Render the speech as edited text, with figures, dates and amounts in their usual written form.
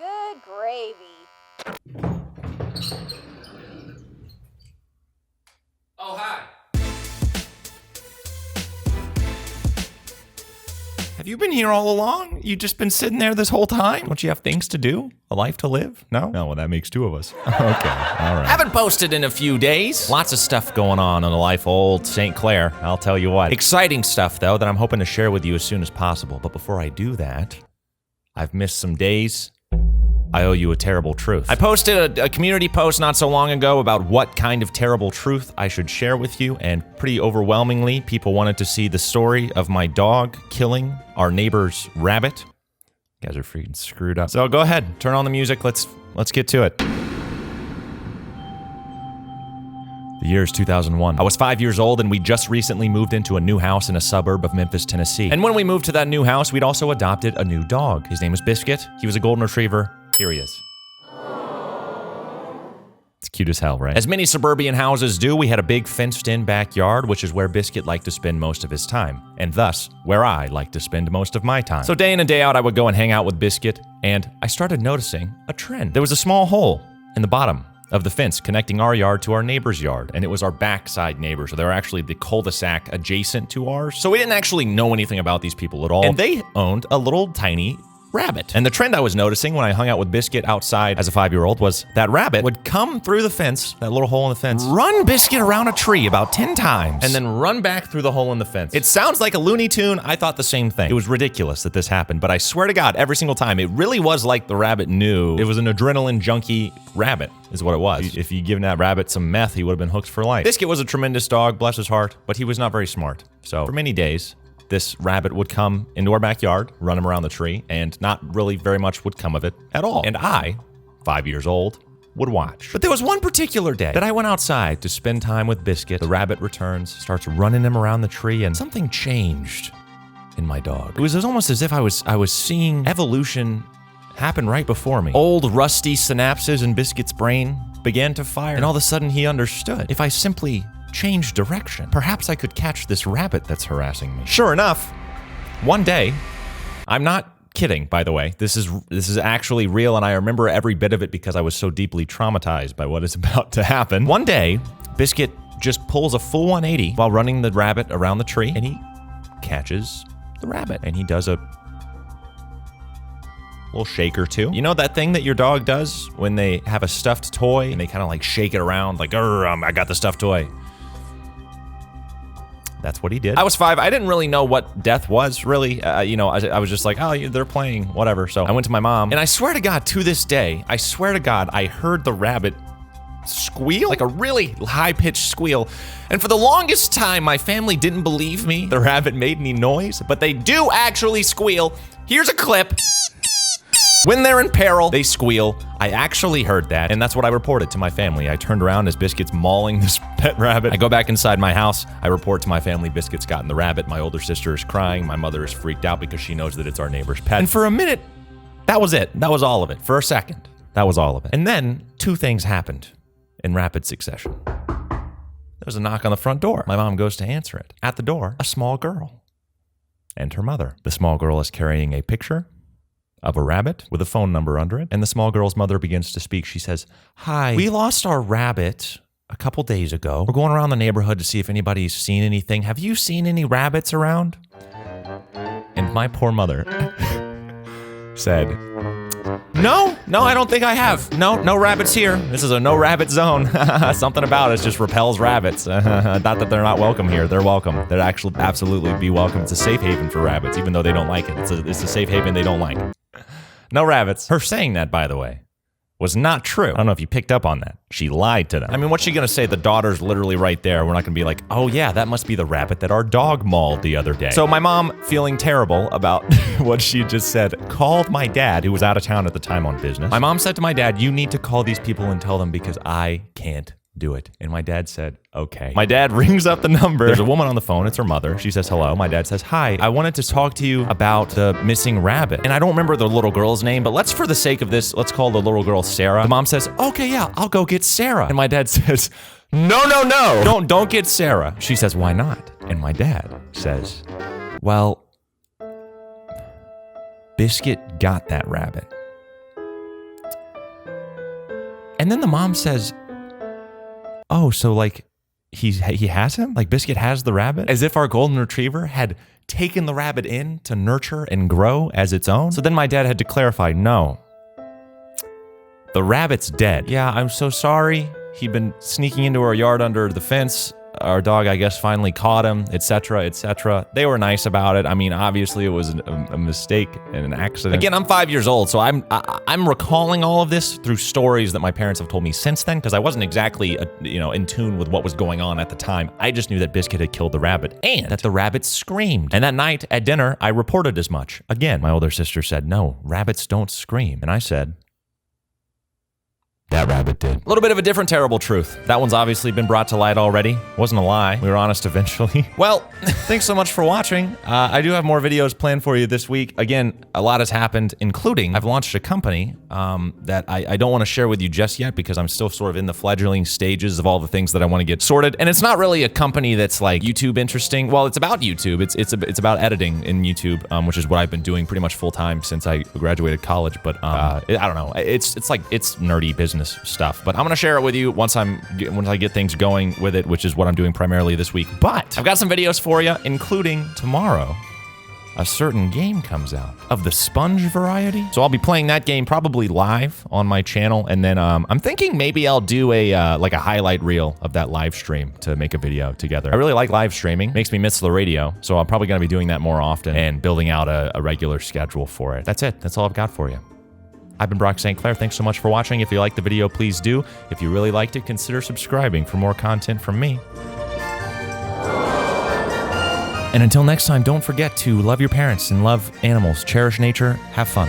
Good gravy. Oh, hi. Have you been here all along? You just been sitting there this whole time? Don't you have things to do? A life to live? No? No, well, that makes two of us. Okay, all right. Haven't posted in a few days. Lots of stuff going on in the life of old St. Clair, I'll tell you what. Exciting stuff, though, that I'm hoping to share with you as soon as possible. But before I do that, I've missed some days. I owe you a terrible truth. I posted a community post not so long ago about what kind of terrible truth I should share with you, and pretty overwhelmingly, people wanted to see the story of my dog killing our neighbor's rabbit. You guys are freaking screwed up. So go ahead, turn on the music, let's get to it. The year is 2001. I was 5 years old, and we just recently moved into a new house in a suburb of Memphis, Tennessee. And when we moved to that new house, we'd also adopted a new dog. His name was Biscuit. He was a golden retriever. Here he is. It's cute as hell, right? As many suburban houses do, we had a big fenced-in backyard, which is where Biscuit liked to spend most of his time, and thus, where I like to spend most of my time. So day in and day out, I would go and hang out with Biscuit, and I started noticing a trend. There was a small hole in the bottom of the fence connecting our yard to our neighbor's yard, and it was our backside neighbor, so they were actually the cul-de-sac adjacent to ours. So we didn't actually know anything about these people at all, and they owned a little tiny rabbit. And the trend I was noticing when I hung out with Biscuit outside as a 5-year-old was that rabbit would come through the fence, that little hole in the fence, run Biscuit around a tree about 10 times, and then run back through the hole in the fence. It sounds like a Looney Tune. I thought the same thing. It was ridiculous that this happened, but I swear to God, every single time, it really was like the rabbit knew. It was an adrenaline junkie rabbit, is what it was. If you'd given that rabbit some meth, he would have been hooked for life. Biscuit was a tremendous dog, bless his heart, but he was not very smart. So for many days, this rabbit would come into our backyard, run him around the tree, and not really very much would come of it at all. And I, 5 years old, would watch. But there was one particular day that I went outside to spend time with Biscuit. The rabbit returns, starts running him around the tree, and something changed in my dog. It was almost as if I was seeing evolution happen right before me. Old rusty synapses in Biscuit's brain began to fire, and all of a sudden he understood. If I simply change direction, perhaps I could catch this rabbit that's harassing me. Sure enough, one day, I'm not kidding, by the way, this is actually real, and I remember every bit of it because I was so deeply traumatized by what is about to happen. One day, Biscuit just pulls a full 180 while running the rabbit around the tree, and he catches the rabbit, and he does a little shake or two. You know that thing that your dog does when they have a stuffed toy and they kind of like shake it around like, I got the stuffed toy. That's what he did. I was 5. I didn't really know what death was, really. I was just like, oh, they're playing, whatever. So I went to my mom, and I swear to God, to this day, I heard the rabbit squeal, like a really high-pitched squeal. And for the longest time, my family didn't believe me the rabbit made any noise, but they do actually squeal. Here's a clip. When they're in peril, they squeal. I actually heard that, and that's what I reported to my family. I turned around as Biscuit's mauling this pet rabbit. I go back inside my house. I report to my family Biscuit's gotten the rabbit. My older sister is crying. My mother is freaked out because she knows that it's our neighbor's pet. And for a minute, that was it. That was all of it. For a second, that was all of it. And then two things happened in rapid succession. There was a knock on the front door. My mom goes to answer it. At the door, a small girl and her mother. The small girl is carrying a picture of a rabbit with a phone number under it, and the small girl's mother begins to speak. She says, "Hi, we lost our rabbit a couple days ago. We're going around the neighborhood to see if anybody's seen anything. Have you seen any rabbits around?" And my poor mother said, No, I don't think I have. No rabbits here. This is a no rabbit zone. Something about us just repels rabbits. Not that they're not welcome here. They're welcome. They'd actually absolutely be welcome. It's a safe haven for rabbits, even though they don't like it. It's a safe haven they don't like. No rabbits. Her saying that, by the way, was not true. I don't know if you picked up on that. She lied to them. I mean, what's she gonna say? The daughter's literally right there. We're not gonna be like, oh yeah, that must be the rabbit that our dog mauled the other day. So my mom, feeling terrible about what she just said, called my dad, who was out of town at the time on business. My mom said to my dad, "You need to call these people and tell them because I can't do it." And my dad said, okay. My dad rings up the number. There's a woman on the phone. It's her mother. She says hello. My dad says, "Hi, I wanted to talk to you about the missing rabbit." And I don't remember the little girl's name, but for the sake of this, let's call the little girl Sarah. The mom says, "Okay, yeah, I'll go get Sarah." And my dad says, No. Don't get Sarah. She says, "Why not?" And my dad says, "Well, Biscuit got that rabbit, And then the mom says, oh, so like he has him? Like Biscuit has the rabbit? As if our golden retriever had taken the rabbit in to nurture and grow as its own? So then my dad had to clarify, no, the rabbit's dead. Yeah, I'm so sorry. He'd been sneaking into our yard under the fence. Our dog, I guess, finally caught him, etc., etc. They were nice about it. I mean, obviously, it was a mistake and an accident. Again, I'm 5 years old, so I'm recalling all of this through stories that my parents have told me since then, because I wasn't exactly, in tune with what was going on at the time. I just knew that Biscuit had killed the rabbit and that the rabbit screamed. And that night at dinner, I reported as much. Again, my older sister said, no, rabbits don't scream. And I said, that rabbit did. A little bit of a different terrible truth. That one's obviously been brought to light already. Wasn't a lie. We were honest eventually. Well, thanks so much for watching. I do have more videos planned for you this week. Again, a lot has happened, including I've launched a company that I don't want to share with you just yet because I'm still sort of in the fledgling stages of all the things that I want to get sorted. And it's not really a company that's like YouTube interesting. Well, it's about YouTube. It's about editing in YouTube, which is what I've been doing pretty much full time since I graduated college. But I don't know. It's nerdy business stuff, but I'm gonna share it with you once I get things going with it, which is what I'm doing primarily this week. But I've got some videos for you, including tomorrow. A certain game comes out of the sponge variety, so I'll be playing that game probably live on my channel, and then I'm thinking maybe I'll do a like a highlight reel of that live stream to make a video together. I really like live streaming; makes me miss the radio, so I'm probably gonna be doing that more often and building out a regular schedule for it. That's it. That's all I've got for you. I've been Brock St. Clair. Thanks so much for watching. If you liked the video, please do. If you really liked it, consider subscribing for more content from me. And until next time, don't forget to love your parents and love animals. Cherish nature. Have fun.